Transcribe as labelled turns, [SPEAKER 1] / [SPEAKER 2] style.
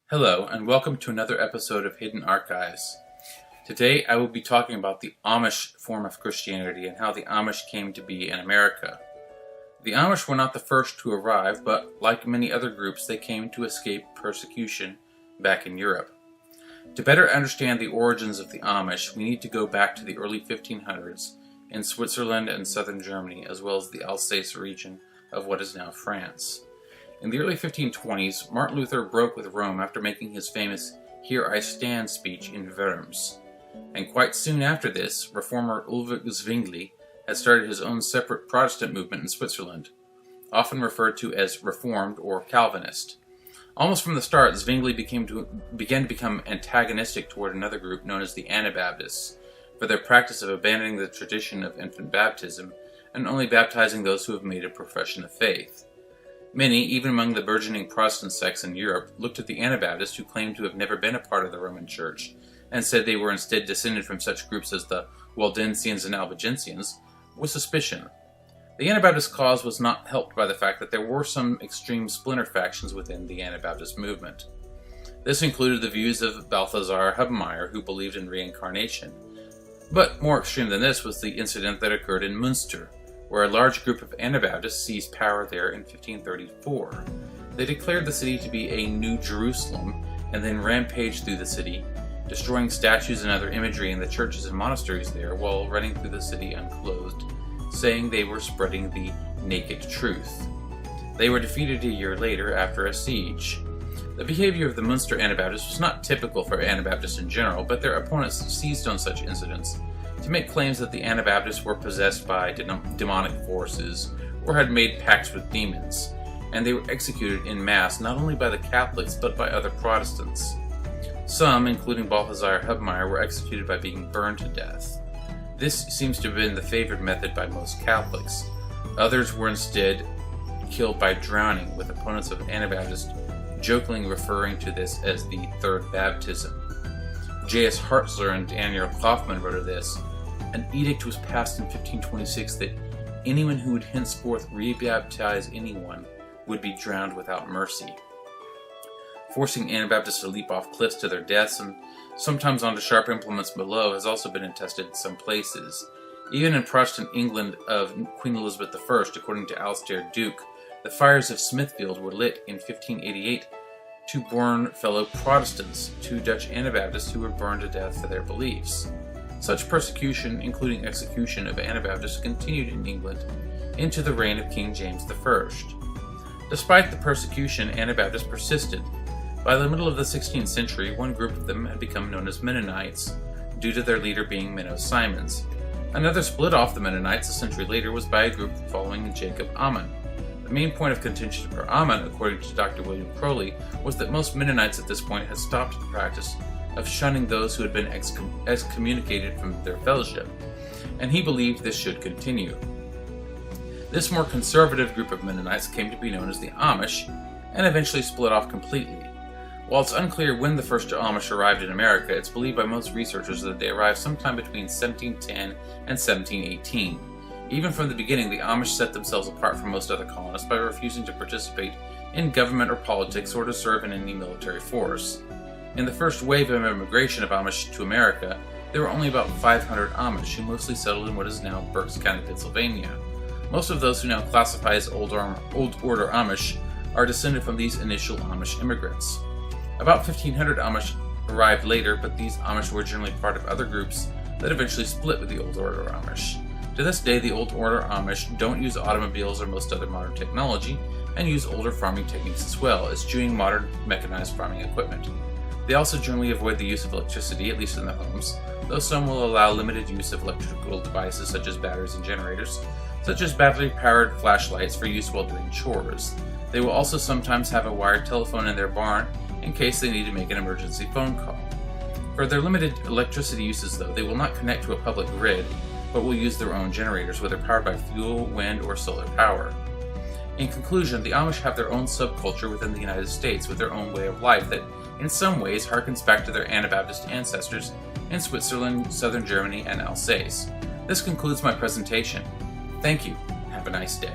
[SPEAKER 1] Hello, and welcome to another episode of Hidden Archives. Today I will be talking about the Amish form of Christianity and how the Amish came to be in America. The Amish were not the first to arrive, but like many other groups, they came to escape persecution back in Europe. To better understand the origins of the Amish, we need to go back to the early 1500s in Switzerland and southern Germany, as well as the Alsace region of what is now France. In the early 1520s, Martin Luther broke with Rome after making his famous "Here I Stand" speech in Worms. And quite soon after this, reformer Ulrich Zwingli had started his own separate Protestant movement in Switzerland, often referred to as Reformed or Calvinist. Almost from the start, Zwingli began to become antagonistic toward another group known as the Anabaptists, for their practice of abandoning the tradition of infant baptism and only baptizing those who have made a profession of faith. Many, even among the burgeoning Protestant sects in Europe, looked at the Anabaptists, who claimed to have never been a part of the Roman Church, and said they were instead descended from such groups as the Waldensians and Albigensians, with suspicion. The Anabaptist cause was not helped by the fact that there were some extreme splinter factions within the Anabaptist movement. This included the views of Balthasar Hubmaier, who believed in reincarnation. But more extreme than this was the incident that occurred in Münster, where a large group of Anabaptists seized power there in 1534. They declared the city to be a New Jerusalem and then rampaged through the city, destroying statues and other imagery in the churches and monasteries there while running through the city unclothed, saying they were spreading the naked truth. They were defeated a year later after a siege. The behavior of the Münster Anabaptists was not typical for Anabaptists in general, but their opponents seized on such incidents to make claims that the Anabaptists were possessed by demonic forces or had made pacts with demons, and they were executed en masse not only by the Catholics but by other Protestants. Some, including Balthasar Hubmaier, were executed by being burned to death. This seems to have been the favored method by most Catholics. Others were instead killed by drowning, with opponents of Anabaptists jokingly referring to this as the third baptism. J.S. Hartzler and Daniel Kaufman wrote of this: "An edict was passed in 1526 that anyone who would henceforth rebaptize anyone would be drowned without mercy." Forcing Anabaptists to leap off cliffs to their deaths and sometimes onto sharp implements below has also been attested in some places. Even in Protestant England of Queen Elizabeth I, according to Alastair Duke, the fires of Smithfield were lit in 1588 to burn fellow Protestants, 2 Dutch Anabaptists who were burned to death for their beliefs. Such persecution, including execution of Anabaptists, continued in England into the reign of King James I. Despite the persecution, Anabaptists persisted. By the middle of the 16th century, one group of them had become known as Mennonites, due to their leader being Menno Simons. Another split off the Mennonites a century later was by a group following Jacob Ammon. The main point of contention for Ammon, according to Dr. William Crowley, was that most Mennonites at this point had stopped the practice of shunning those who had been excommunicated from their fellowship, and he believed this should continue. This more conservative group of Mennonites came to be known as the Amish, and eventually split off completely. While it's unclear when the first Amish arrived in America, it's believed by most researchers that they arrived sometime between 1710 and 1718. Even from the beginning, the Amish set themselves apart from most other colonists by refusing to participate in government or politics or to serve in any military force. In the first wave of immigration of Amish to America, there were only about 500 Amish, who mostly settled in what is now Berks County, Pennsylvania. Most of those who now classify as Old Order Amish are descended from these initial Amish immigrants. About 1,500 Amish arrived later, but these Amish were generally part of other groups that eventually split with the Old Order Amish. To this day, the Old Order Amish don't use automobiles or most other modern technology, and use older farming techniques as well, eschewing modern mechanized farming equipment. They also generally avoid the use of electricity, at least in their homes, though some will allow limited use of electrical devices such as batteries and generators, such as battery-powered flashlights for use while doing chores. They will also sometimes have a wired telephone in their barn in case they need to make an emergency phone call. For their limited electricity uses, though, they will not connect to a public grid, but will use their own generators, whether powered by fuel, wind, or solar power. In conclusion, the Amish have their own subculture within the United States with their own way of life that, in some ways, harkens back to their Anabaptist ancestors in Switzerland, southern Germany, and Alsace. This concludes my presentation. Thank you. Have a nice day.